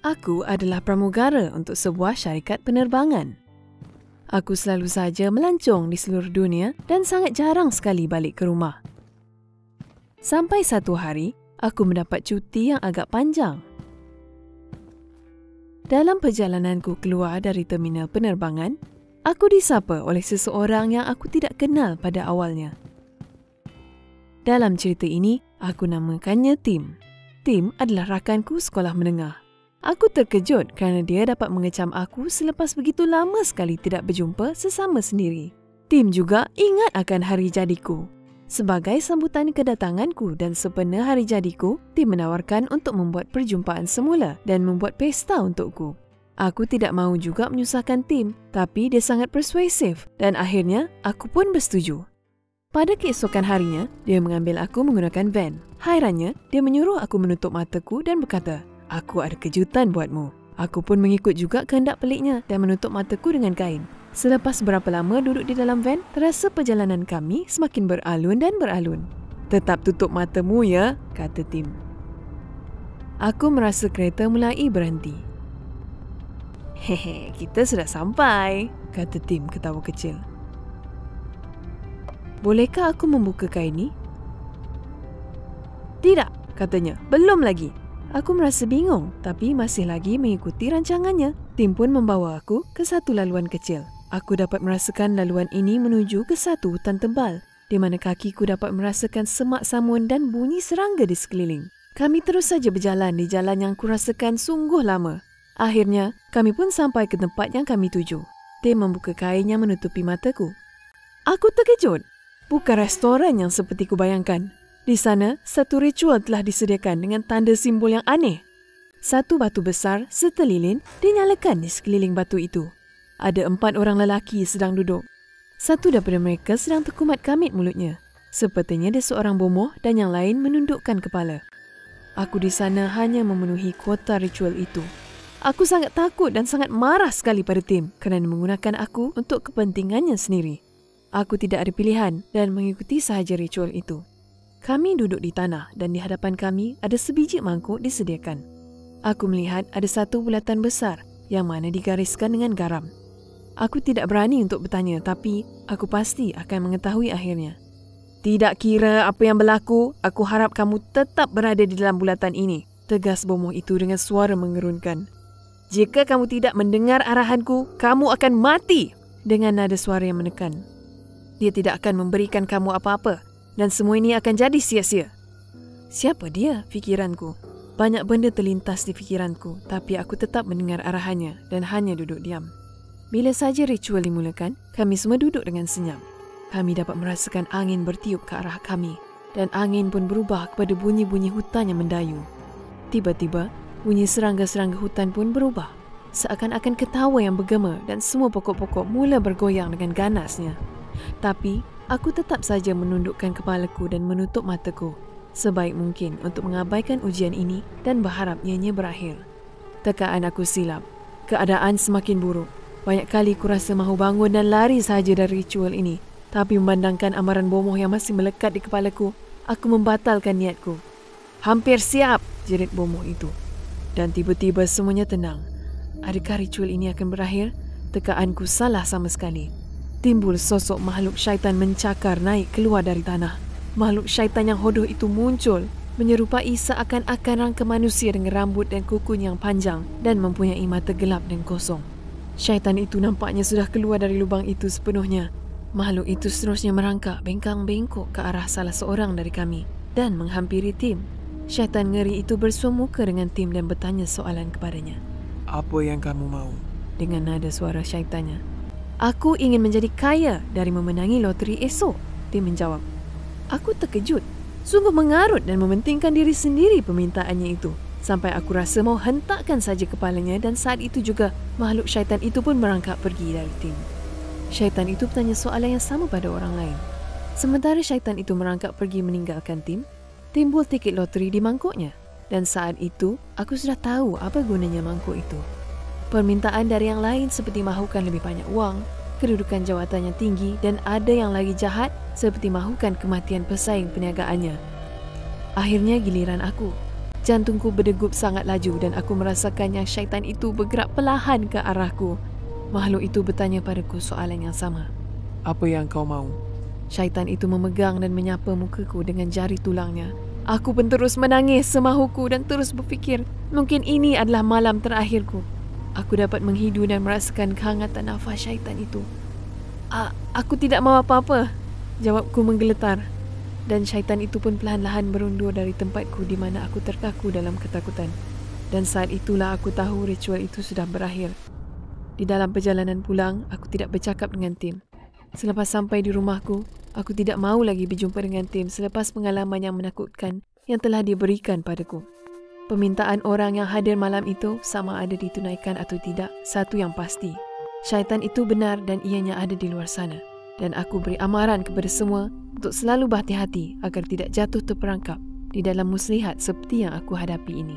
Aku adalah pramugara untuk sebuah syarikat penerbangan. Aku selalu saja melancong di seluruh dunia dan sangat jarang sekali balik ke rumah. Sampai satu hari, aku mendapat cuti yang agak panjang. Dalam perjalananku keluar dari terminal penerbangan, aku disapa oleh seseorang yang aku tidak kenal pada awalnya. Dalam cerita ini, aku namakannya Tim. Tim adalah rakanku sekolah menengah. Aku terkejut kerana dia dapat mengecam aku selepas begitu lama sekali tidak berjumpa sesama sendiri. Tim juga ingat akan hari jadiku. Sebagai sambutan kedatanganku dan sempena hari jadiku, Tim menawarkan untuk membuat perjumpaan semula dan membuat pesta untukku. Aku tidak mahu juga menyusahkan Tim, tapi dia sangat persuasif dan akhirnya aku pun bersetuju. Pada keesokan harinya, dia mengambil aku menggunakan van. Hairannya, dia menyuruh aku menutup mataku dan berkata, "Aku ada kejutan buatmu." Aku pun mengikut juga kehendak peliknya dan menutup mataku dengan kain. Selepas berapa lama duduk di dalam van, terasa perjalanan kami semakin beralun dan beralun. "Tetap tutup matamu ya," kata Tim. Aku merasa kereta mulai berhenti. "Hehe, kita sudah sampai," kata Tim ketawa kecil. "Bolehkah aku membuka kain ni?" "Tidak," katanya, "belum lagi." Aku merasa bingung tapi masih lagi mengikuti rancangannya. Tim pun membawa aku ke satu laluan kecil. Aku dapat merasakan laluan ini menuju ke satu hutan tebal di mana kakiku dapat merasakan semak samun dan bunyi serangga di sekeliling. Kami terus saja berjalan di jalan yang kurasakan sungguh lama. Akhirnya, kami pun sampai ke tempat yang kami tuju. Tim membuka kain yang menutupi mataku. Aku terkejut. Bukan restoran yang seperti kubayangkan. Di sana, satu ritual telah disediakan dengan tanda simbol yang aneh. Satu batu besar serta lilin dinyalakan di sekeliling batu itu. Ada 4 orang lelaki sedang duduk. Satu daripada mereka sedang terkumat kamit mulutnya. Sepertinya dia seorang bomoh dan yang lain menundukkan kepala. Aku di sana hanya memenuhi kuota ritual itu. Aku sangat takut dan sangat marah sekali pada Tim kerana menggunakan aku untuk kepentingannya sendiri. Aku tidak ada pilihan dan mengikuti sahaja ritual itu. Kami duduk di tanah dan di hadapan kami ada sebiji mangkuk disediakan. Aku melihat ada satu bulatan besar yang mana digariskan dengan garam. Aku tidak berani untuk bertanya tapi aku pasti akan mengetahui akhirnya. "Tidak kira apa yang berlaku, aku harap kamu tetap berada di dalam bulatan ini," tegas bomoh itu dengan suara mengerunkan. "Jika kamu tidak mendengar arahanku, kamu akan mati," dengan nada suara yang menekan. "Dia tidak akan memberikan kamu apa-apa. Dan semua ini akan jadi sia-sia." Siapa dia? Fikiranku. Banyak benda terlintas di fikiranku, tapi aku tetap mendengar arahannya dan hanya duduk diam. Bila saja ritual dimulakan, kami semua duduk dengan senyap. Kami dapat merasakan angin bertiup ke arah kami dan angin pun berubah kepada bunyi-bunyi hutan yang mendayu. Tiba-tiba, bunyi serangga-serangga hutan pun berubah. Seakan-akan ketawa yang bergema dan semua pokok-pokok mula bergoyang dengan ganasnya. Tapi, aku tetap saja menundukkan kepalaku dan menutup mataku sebaik mungkin untuk mengabaikan ujian ini dan berharap ianya berakhir. Tekaan aku silap. Keadaan semakin buruk. Banyak kali ku rasa mahu bangun dan lari sahaja dari ritual ini. Tapi memandangkan amaran bomoh yang masih melekat di kepalaku, aku membatalkan niatku. "Hampir siap," jerit bomoh itu. Dan tiba-tiba semuanya tenang. Adakah ritual ini akan berakhir? Tekaanku salah sama sekali. Timbul sosok makhluk syaitan mencakar naik keluar dari tanah. Makhluk syaitan yang hodoh itu muncul, menyerupai seakan-akan rangka manusia dengan rambut dan kuku yang panjang dan mempunyai mata gelap dan kosong. Syaitan itu nampaknya sudah keluar dari lubang itu sepenuhnya. Makhluk itu seterusnya merangkak bengkang-bengkok ke arah salah seorang dari kami dan menghampiri Tim. Syaitan ngeri itu bersua muka dengan Tim dan bertanya soalan kepadanya. "Apa yang kamu mahu?" Dengan nada suara syaitannya. "Aku ingin menjadi kaya dari memenangi loteri esok," Tim menjawab. Aku terkejut, sungguh mengarut dan mementingkan diri sendiri permintaannya itu. Sampai aku rasa mau hentakkan saja kepalanya dan saat itu juga makhluk syaitan itu pun merangkak pergi dari Tim. Syaitan itu bertanya soalan yang sama pada orang lain. Sementara syaitan itu merangkak pergi meninggalkan Tim, timbul tiket loteri di mangkuknya. Dan saat itu, aku sudah tahu apa gunanya mangkuk itu. Permintaan dari yang lain seperti mahukan lebih banyak wang, kedudukan jawatannya tinggi dan ada yang lagi jahat seperti mahukan kematian pesaing perniagaannya. Akhirnya giliran aku. Jantungku berdegup sangat laju dan aku merasakan yang syaitan itu bergerak perlahan ke arahku. Makhluk itu bertanya padaku soalan yang sama. Apa yang kau mahu? Syaitan itu memegang dan menyapa mukaku dengan jari tulangnya. Aku pun terus menangis semahuku dan terus berfikir, mungkin ini adalah malam terakhirku. Aku dapat menghidu dan merasakan kehangatan nafas syaitan itu. Aku tidak mahu apa-apa, jawabku menggeletar. Dan syaitan itu pun perlahan-lahan berundur dari tempatku di mana aku terkaku dalam ketakutan. Dan saat itulah aku tahu ritual itu sudah berakhir. Di dalam perjalanan pulang, aku tidak bercakap dengan Tim. Selepas sampai di rumahku, aku tidak mahu lagi berjumpa dengan Tim selepas pengalaman yang menakutkan yang telah diberikan padaku. Permintaan orang yang hadir malam itu sama ada ditunaikan atau tidak, satu yang pasti. Syaitan itu benar dan ianya ada di luar sana. Dan aku beri amaran kepada semua untuk selalu berhati-hati agar tidak jatuh terperangkap di dalam muslihat seperti yang aku hadapi ini.